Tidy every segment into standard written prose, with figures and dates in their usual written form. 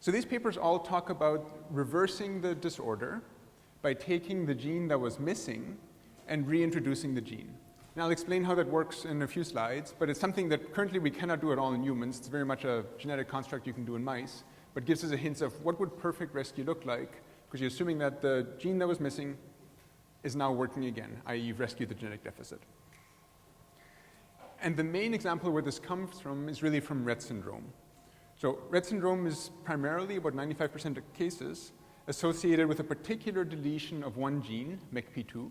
So these papers all talk about reversing the disorder by taking the gene that was missing and reintroducing the gene. Now I'll explain how that works in a few slides, but it's something that currently we cannot do at all in humans. It's very much a genetic construct you can do in mice, but gives us a hint of what would perfect rescue look like, because you're assuming that the gene that was missing is now working again, i.e. you've rescued the genetic deficit. And the main example where this comes from is really from Rett syndrome. So Rett syndrome is primarily, about 95% of cases, associated with a particular deletion of one gene, MECP2,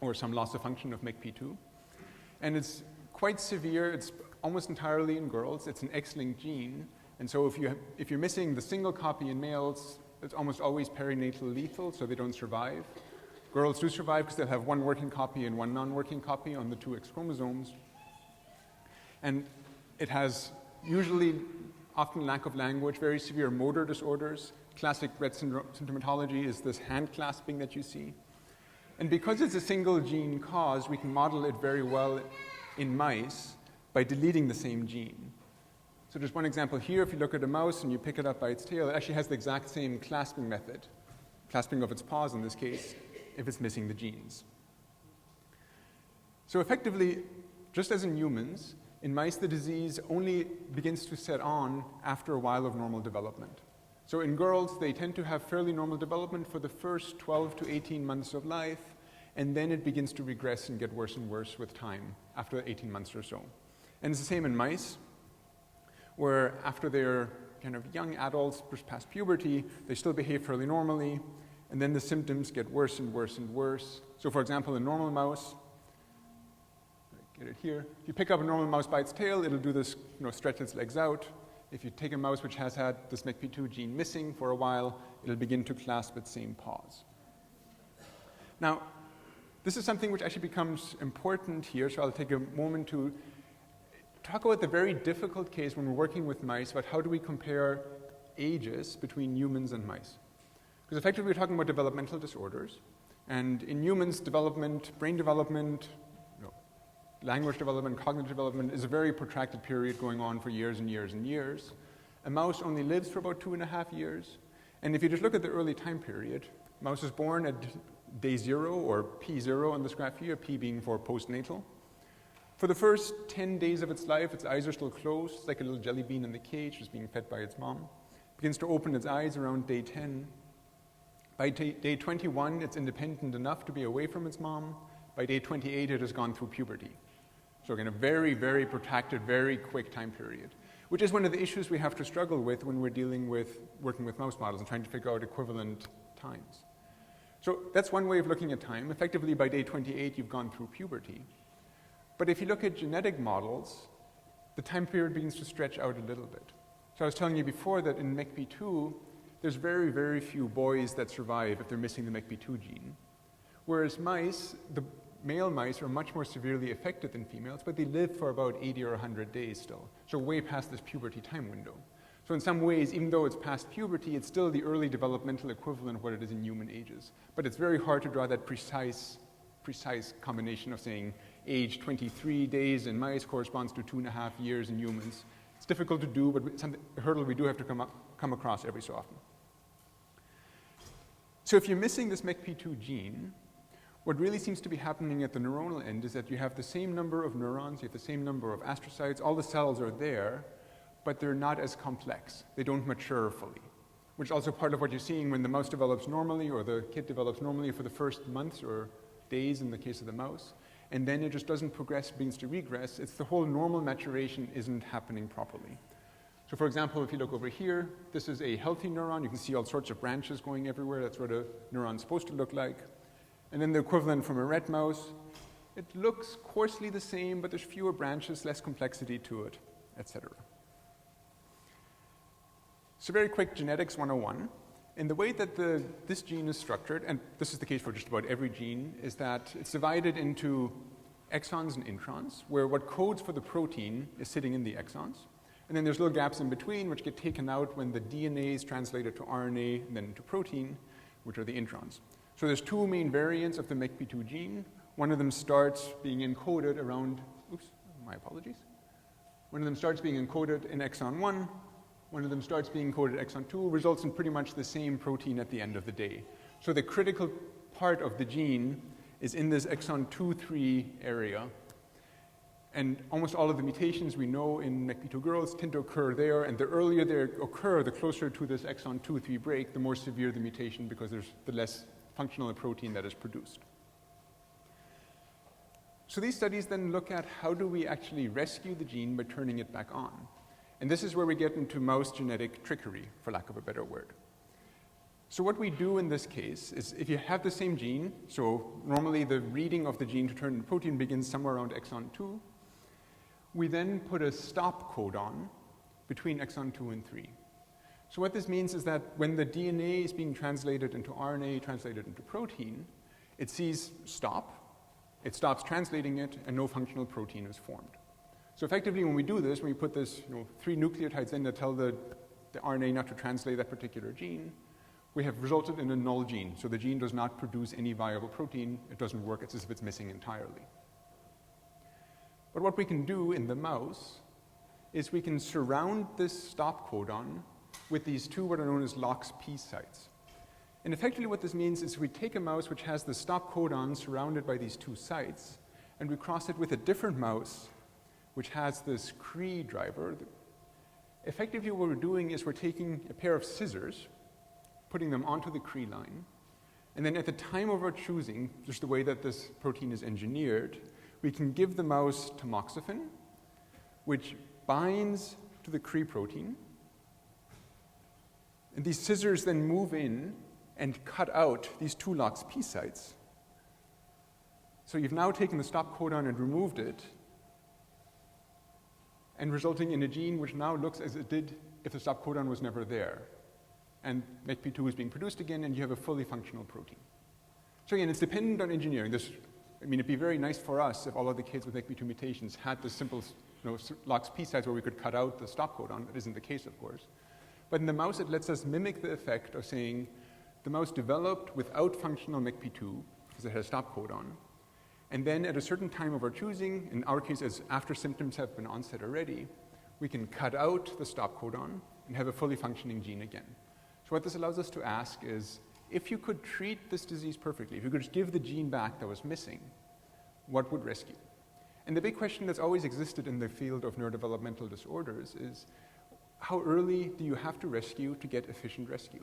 or some loss of function of MECP2. And it's quite severe. It's almost entirely in girls. It's an X-linked gene. And so if you're missing the single copy in males, it's almost always perinatal lethal, so they don't survive. Girls do survive because they'll have one working copy and one non-working copy on the two X chromosomes. And it has usually, often lack of language, very severe motor disorders. Classic Rett symptomatology is this hand clasping that you see. And because it's a single gene cause, we can model it very well in mice by deleting the same gene. So there's one example here. If you look at a mouse and you pick it up by its tail, it actually has the exact same clasping method, clasping of its paws in this case, if it's missing the genes. So effectively, just as in humans, in mice the disease only begins to set on after a while of normal development. So in girls, they tend to have fairly normal development for the first 12 to 18 months of life, and then it begins to regress and get worse and worse with time after 18 months or so. And it's the same in mice, where after they're kind of young adults past puberty, they still behave fairly normally, and then the symptoms get worse and worse and worse. So for example, a normal mouse, get it here, if you pick up a normal mouse by its tail, it'll do this, stretch its legs out. If you take a mouse which has had this MECP2 gene missing for a while, it'll begin to clasp its same paws. Now, this is something which actually becomes important here, so I'll take a moment to talk about the very difficult case when we're working with mice about how do we compare ages between humans and mice. Because effectively we're talking about developmental disorders, and in humans, brain development, language development, cognitive development is a very protracted period going on for years and years and years. A mouse only lives for about 2.5 years. And if you just look at the early time period, mouse is born at day 0, or P0 on this graph here, P being for postnatal. For the first 10 days of its life, its eyes are still closed. It's like a little jelly bean in the cage just being fed by its mom. It begins to open its eyes around day 10. By day 21, it's independent enough to be away from its mom. By day 28, it has gone through puberty. So again, a very, very protracted, very quick time period, which is one of the issues we have to struggle with when we're working with mouse models and trying to figure out equivalent times. So that's one way of looking at time. Effectively, by day 28, you've gone through puberty. But if you look at genetic models, the time period begins to stretch out a little bit. So I was telling you before that in MECP2, there's very, very few boys that survive if they're missing the MECP2 gene. Whereas mice, the male mice are much more severely affected than females, but they live for about 80 or 100 days still, so way past this puberty time window. So in some ways, even though it's past puberty, it's still the early developmental equivalent of what it is in human ages. But it's very hard to draw that precise combination of saying age 23 days in mice corresponds to 2.5 years in humans. It's difficult to do, but it's a hurdle we do have to come across every so often. So if you're missing this MECP2 gene, what really seems to be happening at the neuronal end is that you have the same number of neurons, you have the same number of astrocytes, all the cells are there, but they're not as complex. They don't mature fully, which is also part of what you're seeing when the mouse develops normally or the kid develops normally for the first months or days in the case of the mouse, and then it just doesn't progress, begins to regress. It's the whole normal maturation isn't happening properly. So for example, if you look over here, this is a healthy neuron. You can see all sorts of branches going everywhere. That's what a neuron's supposed to look like. And then the equivalent from a Rett mouse, it looks coarsely the same, but there's fewer branches, less complexity to it, etc. So very quick genetics 101. And the way that this gene is structured, and this is the case for just about every gene, is that it's divided into exons and introns, where what codes for the protein is sitting in the exons. And then there's little gaps in between, which get taken out when the DNA is translated to RNA and then into protein, which are the introns. So there's two main variants of the MECP2 gene. One of them starts being encoded around, one of them starts being encoded in exon 1, one of them starts being coded exon 2, results in pretty much the same protein at the end of the day. So the critical part of the gene is in this exon 2-3 area. And almost all of the mutations we know in MECP2 girls tend to occur there, and the earlier they occur, the closer to this exon 2-3 break, the more severe the mutation because there's the less functional protein that is produced. So these studies then look at how do we actually rescue the gene by turning it back on. And this is where we get into mouse genetic trickery, for lack of a better word. So what we do in this case is if you have the same gene, so normally the reading of the gene to turn into protein begins somewhere around exon 2, we then put a stop codon between exon 2 and 3. So what this means is that when the DNA is being translated into RNA, translated into protein, it sees stop, it stops translating it, and no functional protein is formed. So effectively when we do this, when we put this 3 nucleotides in that tell the RNA not to translate that particular gene, we have resulted in a null gene. So the gene does not produce any viable protein. It doesn't work. It's as if it's missing entirely. But what we can do in the mouse is we can surround this stop codon with these 2 what are known as LOXP sites. And effectively what this means is we take a mouse which has the stop codon surrounded by these 2 sites, and we cross it with a different mouse which has this CRE driver. Effectively what we're doing is we're taking a pair of scissors, putting them onto the CRE line, and then at the time of our choosing, just the way that this protein is engineered, we can give the mouse tamoxifen, which binds to the CRE protein, and these scissors then move in and cut out these 2 LOXP sites. So you've now taken the stop codon and removed it, and resulting in a gene which now looks as it did if the stop codon was never there. And MECP2 is being produced again, and you have a fully functional protein. So again, it's dependent on engineering. It'd be very nice for us if all of the kids with MECP2 mutations had the simple LOXP sites where we could cut out the stop codon. That isn't the case, of course. But in the mouse, it lets us mimic the effect of saying the mouse developed without functional MECP2, because it had a stop codon, and then at a certain time of our choosing, in our case, as after symptoms have been onset already, we can cut out the stop codon and have a fully functioning gene again. So what this allows us to ask is, if you could treat this disease perfectly, if you could just give the gene back that was missing, what would rescue? And the big question that's always existed in the field of neurodevelopmental disorders is, how early do you have to rescue to get efficient rescue?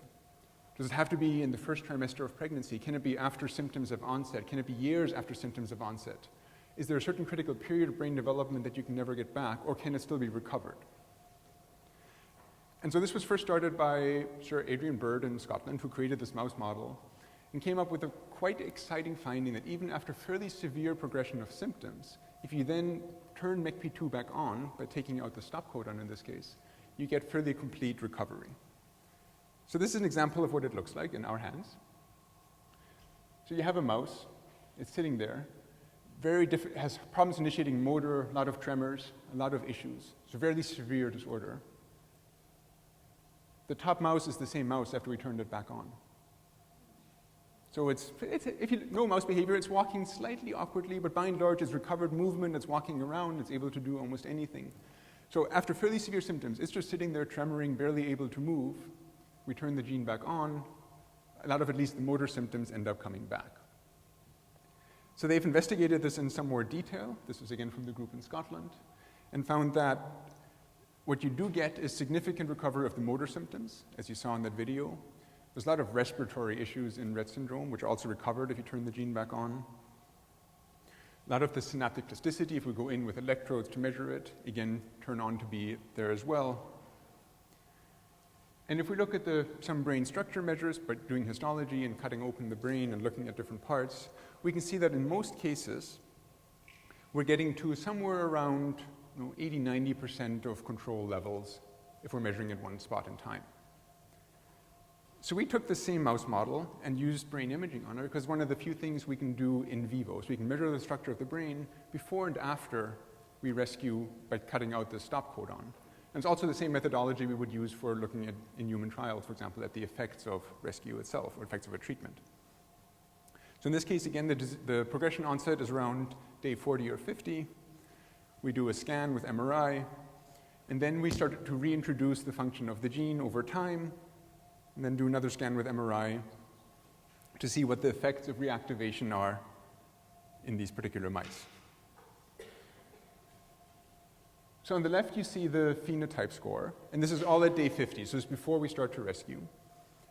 Does it have to be in the first trimester of pregnancy? Can it be after symptoms of onset? Can it be years after symptoms of onset? Is there a certain critical period of brain development that you can never get back, or can it still be recovered? And so this was first started by Sir Adrian Bird in Scotland, who created this mouse model, and came up with a quite exciting finding that even after fairly severe progression of symptoms, if you then turn MECP2 back on, by taking out the stop codon in this case, you get fairly complete recovery. So this is an example of what it looks like in our hands. So you have a mouse, it's sitting there, has problems initiating motor, a lot of tremors, a lot of issues. It's a fairly severe disorder. The top mouse is the same mouse after we turned it back on. So if you know mouse behavior, it's walking slightly awkwardly, but by and large it's recovered movement, it's walking around, it's able to do almost anything. So after fairly severe symptoms, it's just sitting there tremoring, barely able to move. We turn the gene back on, a lot of at least the motor symptoms end up coming back. So they've investigated this in some more detail. This is again from the group in Scotland, and found that what you do get is significant recovery of the motor symptoms, as you saw in that video. There's a lot of respiratory issues in Rett syndrome, which are also recovered if you turn the gene back on. A lot of the synaptic plasticity, if we go in with electrodes to measure it, again, turn on to be there as well. And if we look at some brain structure measures, but doing histology and cutting open the brain and looking at different parts, we can see that in most cases, we're getting to somewhere around 80–90% of control levels if we're measuring at one spot in time. So we took the same mouse model and used brain imaging on it, because one of the few things we can do in vivo. So we can measure the structure of the brain before and after we rescue by cutting out the stop codon. And it's also the same methodology we would use for looking at, in human trials, for example, at the effects of rescue itself or effects of a treatment. So in this case, again, the progression onset is around day 40 or 50. We do a scan with MRI. And then we started to reintroduce the function of the gene over time, and then do another scan with MRI to see what the effects of reactivation are in these particular mice. So on the left, you see the phenotype score, and this is all at day 50, so it's before we start to rescue.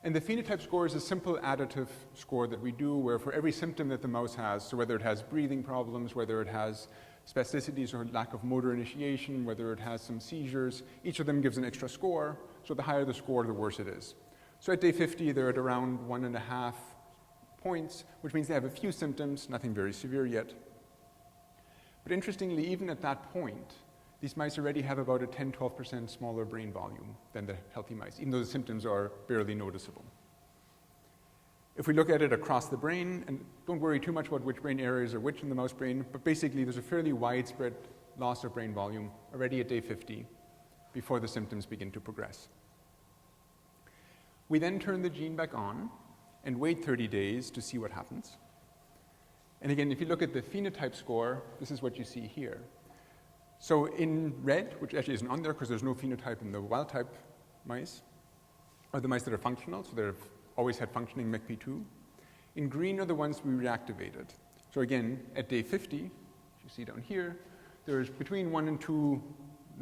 And the phenotype score is a simple additive score that we do where for every symptom that the mouse has, so whether it has breathing problems, whether it has spasticities or lack of motor initiation, whether it has some seizures, each of them gives an extra score, so the higher the score, the worse it is. So at day 50, they're at around 1.5 points, which means they have a few symptoms, nothing very severe yet. But interestingly, even at that point, these mice already have about a 10-12% smaller brain volume than the healthy mice, even though the symptoms are barely noticeable. If we look at it across the brain, and don't worry too much about which brain areas are which in the mouse brain, but basically there's a fairly widespread loss of brain volume already at day 50 before the symptoms begin to progress. We then turn the gene back on and wait 30 days to see what happens. And again, if you look at the phenotype score, this is what you see here. So in red, which actually isn't on there because there's no phenotype in the wild type mice, are the mice that are functional, so they've always had functioning MECP2. In green are the ones we reactivated. So again, at day 50, you see down here, there's between 1 and 2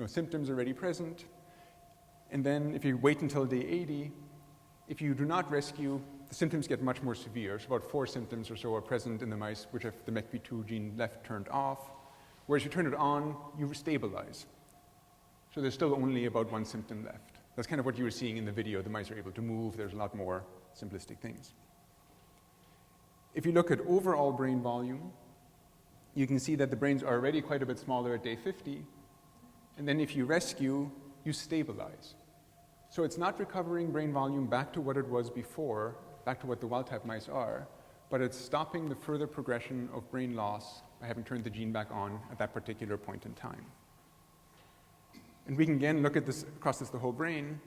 symptoms already present. And then if you wait until day 80, if you do not rescue, the symptoms get much more severe. So about 4 symptoms or so are present in the mice which have the MECP2 gene left turned off. Whereas you turn it on, you stabilize. So there's still only about 1 symptom left. That's kind of what you were seeing in the video. The mice are able to move. There's a lot more simplistic things. If you look at overall brain volume, you can see that the brains are already quite a bit smaller at day 50. And then if you rescue, you stabilize. So it's not recovering brain volume back to what it was before, back to what the wild-type mice are, but it's stopping the further progression of brain loss by having turned the gene back on at that particular point in time. And we can again look at this across the whole brain,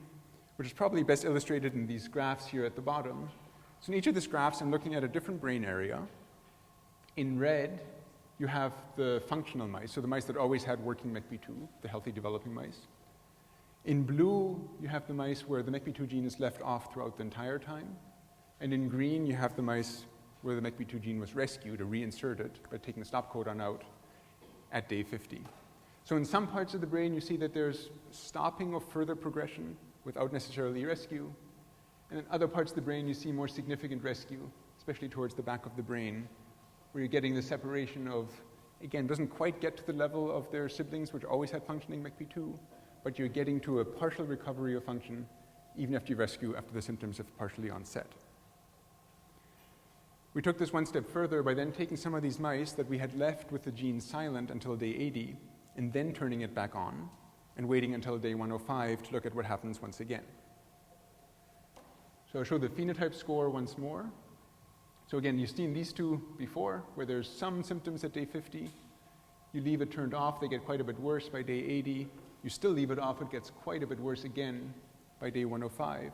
which is probably best illustrated in these graphs here at the bottom. So in each of these graphs, I'm looking at a different brain area. In red, you have the functional mice, so the mice that always had working MECP2, the healthy developing mice. In blue, you have the mice where the MECP2 gene is left off throughout the entire time. And in green, you have the mice where the MECP2 gene was rescued or reinserted by taking the stop codon out at day 50. So in some parts of the brain, you see that there's stopping of further progression without necessarily rescue. And in other parts of the brain, you see more significant rescue, especially towards the back of the brain, where you're getting the separation of, again, doesn't quite get to the level of their siblings, which always had functioning MECP2, but you're getting to a partial recovery of function even after you rescue after the symptoms have partially onset. We took this one step further by then taking some of these mice that we had left with the gene silent until day 80 and then turning it back on and waiting until day 105 to look at what happens once again. So I'll show the phenotype score once more. So again, you've seen these two before where there's some symptoms at day 50. You leave it turned off, they get quite a bit worse by day 80. You still leave it off, it gets quite a bit worse again by day 105.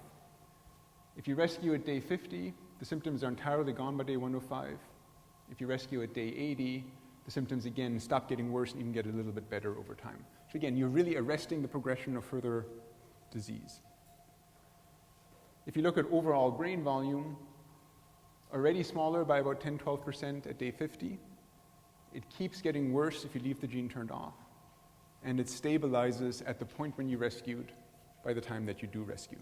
If you rescue at day 50, the symptoms are entirely gone by day 105. If you rescue at day 80, the symptoms again stop getting worse and even get a little bit better over time. So again, you're really arresting the progression of further disease. If you look at overall brain volume, already smaller by about 10-12% at day 50. It keeps getting worse if you leave the gene turned off. And it stabilizes at the point when you rescued by the time that you do rescue.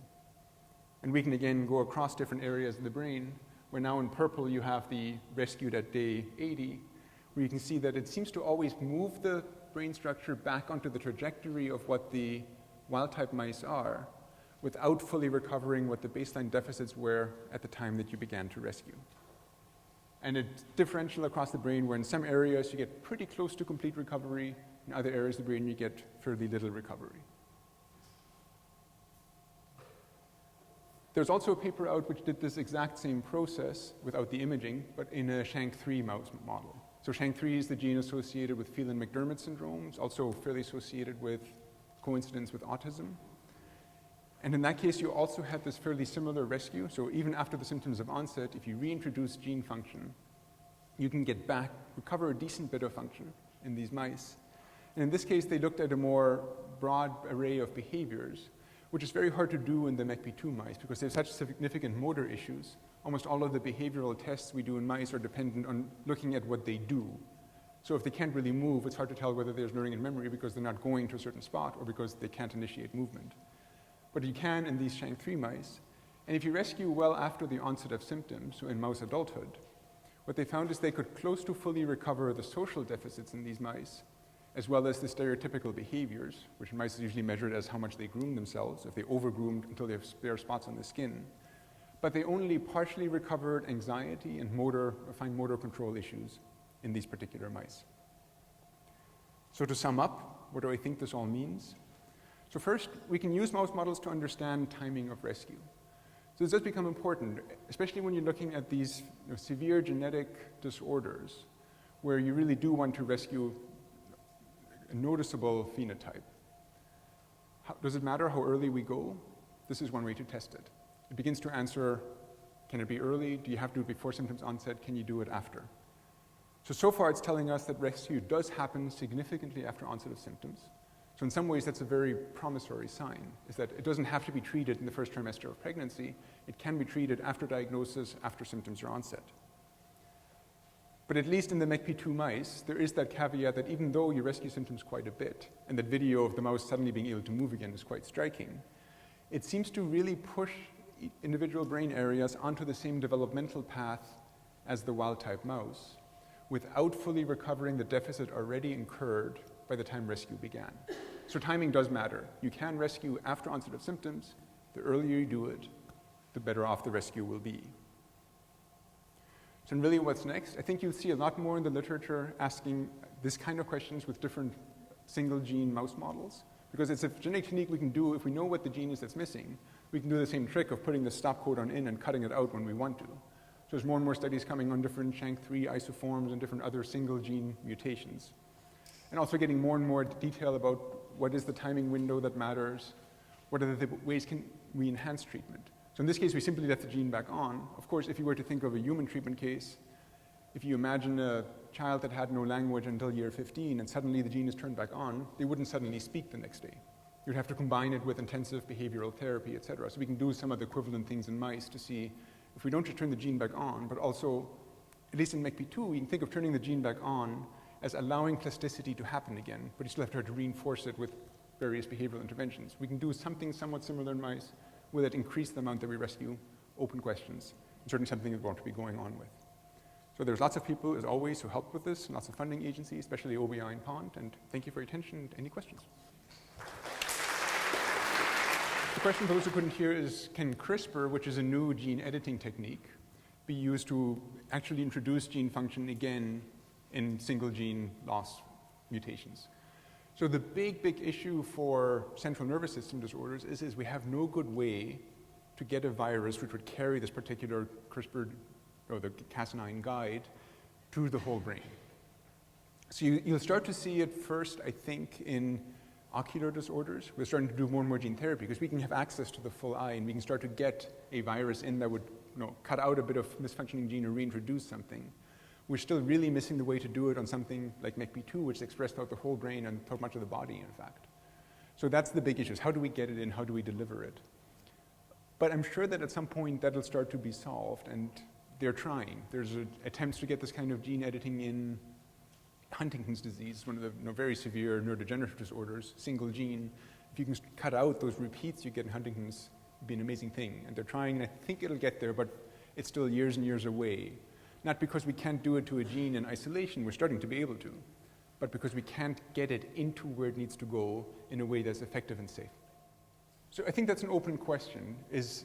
And we can again go across different areas of the brain, where now in purple you have the rescued at day 80, where you can see that it seems to always move the brain structure back onto the trajectory of what the wild-type mice are, without fully recovering what the baseline deficits were at the time that you began to rescue. And it's differential across the brain, where in some areas you get pretty close to complete recovery, in other areas of the brain you get fairly little recovery. There's also a paper out which did this exact same process without the imaging, but in a SHANK3 mouse model. So SHANK3 is the gene associated with Phelan-McDermott syndromes, also fairly associated with coincidence with autism. And in that case, you also had this fairly similar rescue. So even after the symptoms of onset, if you reintroduce gene function, you can get back, recover a decent bit of function in these mice. And in this case, they looked at a more broad array of behaviors, which is very hard to do in the MECP2 mice because they have such significant motor issues. Almost all of the behavioral tests we do in mice are dependent on looking at what they do. So if they can't really move, it's hard to tell whether there's learning and memory because they're not going to a certain spot or because they can't initiate movement. But you can in these Shank3 mice. And if you rescue well after the onset of symptoms, so in mouse adulthood, what they found is they could close to fully recover the social deficits in these mice, as well as the stereotypical behaviors, which in mice is usually measured as how much they groom themselves, if they over-groomed until they have spare spots on the skin. But they only partially recovered anxiety and fine motor control issues in these particular mice. So to sum up, what do I think this all means? So first, we can use mouse models to understand timing of rescue. So this does become important, especially when you're looking at these severe genetic disorders where you really do want to rescue a noticeable phenotype. Does it matter how early we go? This is one way to test it. It begins to answer, can it be early? Do you have to do it before symptoms onset? Can you do it after? So far it's telling us that rescue does happen significantly after onset of symptoms. So in some ways that's a very promissory sign, is that it doesn't have to be treated in the first trimester of pregnancy. It can be treated after diagnosis, after symptoms are onset. But at least in the MECP2 mice, there is that caveat that even though you rescue symptoms quite a bit, and that video of the mouse suddenly being able to move again is quite striking, it seems to really push individual brain areas onto the same developmental path as the wild-type mouse, without fully recovering the deficit already incurred by the time rescue began. So timing does matter. You can rescue after onset of symptoms. The earlier you do it, the better off the rescue will be. So really what's next? I think you'll see a lot more in the literature asking this kind of questions with different single gene mouse models, because it's a genetic technique we can do if we know what the gene is that's missing. We can do the same trick of putting the stop codon in and cutting it out when we want to. So there's more and more studies coming on different Shank3 isoforms and different other single gene mutations. And also getting more and more detail about what is the timing window that matters, what are the ways can we enhance treatment. So in this case, we simply left the gene back on. Of course, if you were to think of a human treatment case, if you imagine a child that had no language until year 15 and suddenly the gene is turned back on, they wouldn't suddenly speak the next day. You'd have to combine it with intensive behavioral therapy, et cetera. So we can do some of the equivalent things in mice to see if we don't just turn the gene back on, but also, at least in MECP2, we can think of turning the gene back on as allowing plasticity to happen again, but you still have to try to reinforce it with various behavioral interventions. We can do something somewhat similar in mice. Will it increase the amount that we rescue? Open questions, and certainly something we want to be going on with. So there's lots of people, as always, who help with this, and lots of funding agencies, especially OBI and PONT, and thank you for your attention. Any questions? The question for those who couldn't hear is, can CRISPR, which is a new gene editing technique, be used to actually introduce gene function again in single gene loss mutations? So the big issue for central nervous system disorders is we have no good way to get a virus which would carry this particular CRISPR or the Cas9 guide to the whole brain. So you'll start to see it first, I think, in ocular disorders. We're starting to do more and more gene therapy because we can have access to the full eye and we can start to get a virus in that would cut out a bit of misfunctioning gene or reintroduce something. We're still really missing the way to do it on something like MECP2, which is expressed throughout the whole brain and throughout much of the body, in fact. So that's the big issue. How do we get it in? How do we deliver it? But I'm sure that at some point that'll start to be solved, and they're trying. There's attempts to get this kind of gene editing in Huntington's disease, one of the very severe neurodegenerative disorders, single gene. If you can cut out those repeats you get in Huntington's, it'd be an amazing thing. And they're trying, and I think it'll get there, but it's still years and years away. Not because we can't do it to a gene in isolation, we're starting to be able to, but because we can't get it into where it needs to go in a way that's effective and safe. So I think that's an open question. Is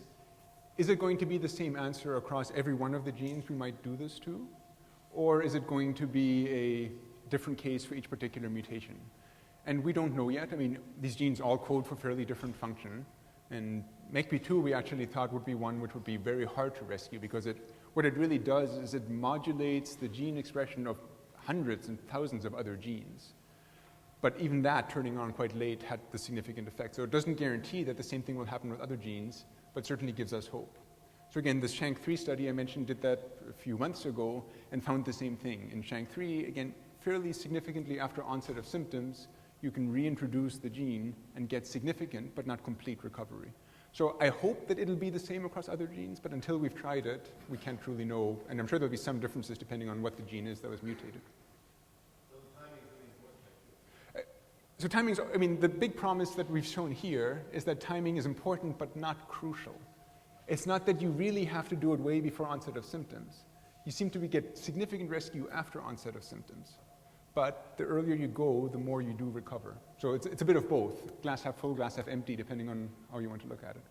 it going to be the same answer across every one of the genes we might do this to? Or is it going to be a different case for each particular mutation? And we don't know yet. I mean, these genes all code for fairly different function. And MECP2 we actually thought would be one which would be very hard to rescue because what it really does is it modulates the gene expression of hundreds and thousands of other genes. But even that, turning on quite late, had the significant effect. So it doesn't guarantee that the same thing will happen with other genes, but certainly gives us hope. So again, this Shank3 study I mentioned did that a few months ago and found the same thing. In Shank3, again, fairly significantly after onset of symptoms, you can reintroduce the gene and get significant but not complete recovery. So I hope that it'll be the same across other genes, but until we've tried it, we can't truly know. And I'm sure there'll be some differences depending on what the gene is that was mutated. So timing's, I mean, the big promise that we've shown here is that timing is important but not crucial. It's not that you really have to do it way before onset of symptoms. You seem to get significant rescue after onset of symptoms. But the earlier you go, the more you do recover. So it's a bit of both, glass half full, glass half empty, depending on how you want to look at it.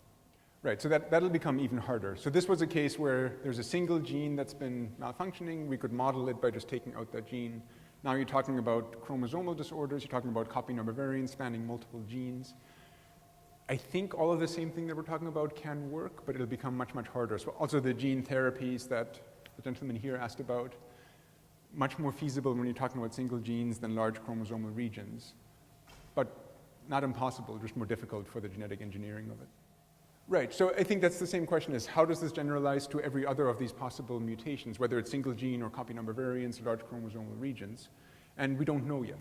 Right, so that'll become even harder. So this was a case where there's a single gene that's been malfunctioning. We could model it by just taking out that gene. Now you're talking about chromosomal disorders. You're talking about copy number variants spanning multiple genes. I think all of the same thing that we're talking about can work, but it'll become much, much harder. So also the gene therapies that the gentleman here asked about, much more feasible when you're talking about single genes than large chromosomal regions, but not impossible, just more difficult for the genetic engineering of it. Right, so I think that's the same question as how does this generalize to every other of these possible mutations, whether it's single gene or copy number variants or large chromosomal regions, and we don't know yet.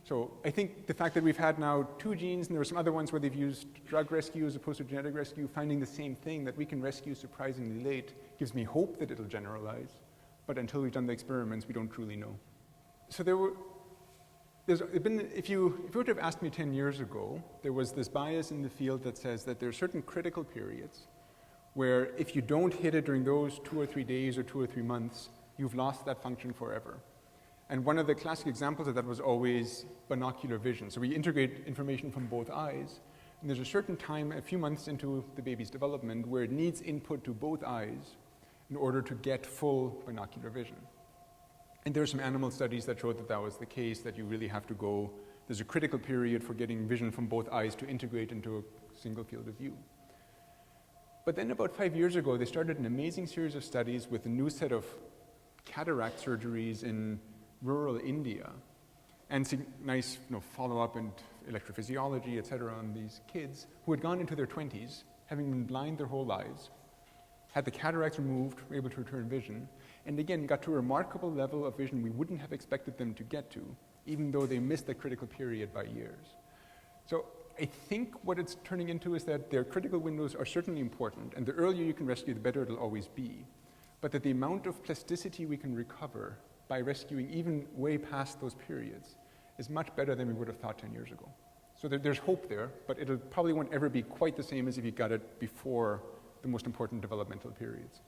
So I think the fact that we've had now 2 genes, and there were some other ones where they've used drug rescue as opposed to genetic rescue, finding the same thing that we can rescue surprisingly late gives me hope that it'll generalize. But until we've done the experiments, we don't truly know. So if you were to have asked me 10 years ago, there was this bias in the field that says that there are certain critical periods where if you don't hit it during those 2 or 3 days or 2 or 3 months, you've lost that function forever. And one of the classic examples of that was always binocular vision. So we integrate information from both eyes, and there's a certain time, a few months into the baby's development, where it needs input to both eyes in order to get full binocular vision. And there are some animal studies that showed that that was the case, that you really have to go, there's a critical period for getting vision from both eyes to integrate into a single field of view. But then about 5 years ago, they started an amazing series of studies with a new set of cataract surgeries in rural India, and nice follow-up and electrophysiology, et cetera, on these kids who had gone into their 20s, having been blind their whole lives, had the cataracts removed, were able to return vision, and again got to a remarkable level of vision we wouldn't have expected them to get to, even though they missed the critical period by years. So I think what it's turning into is that their critical windows are certainly important, and the earlier you can rescue, the better it'll always be, but that the amount of plasticity we can recover by rescuing even way past those periods is much better than we would have thought 10 years ago. So there's hope there, but it probably won't ever be quite the same as if you got it before the most important developmental periods.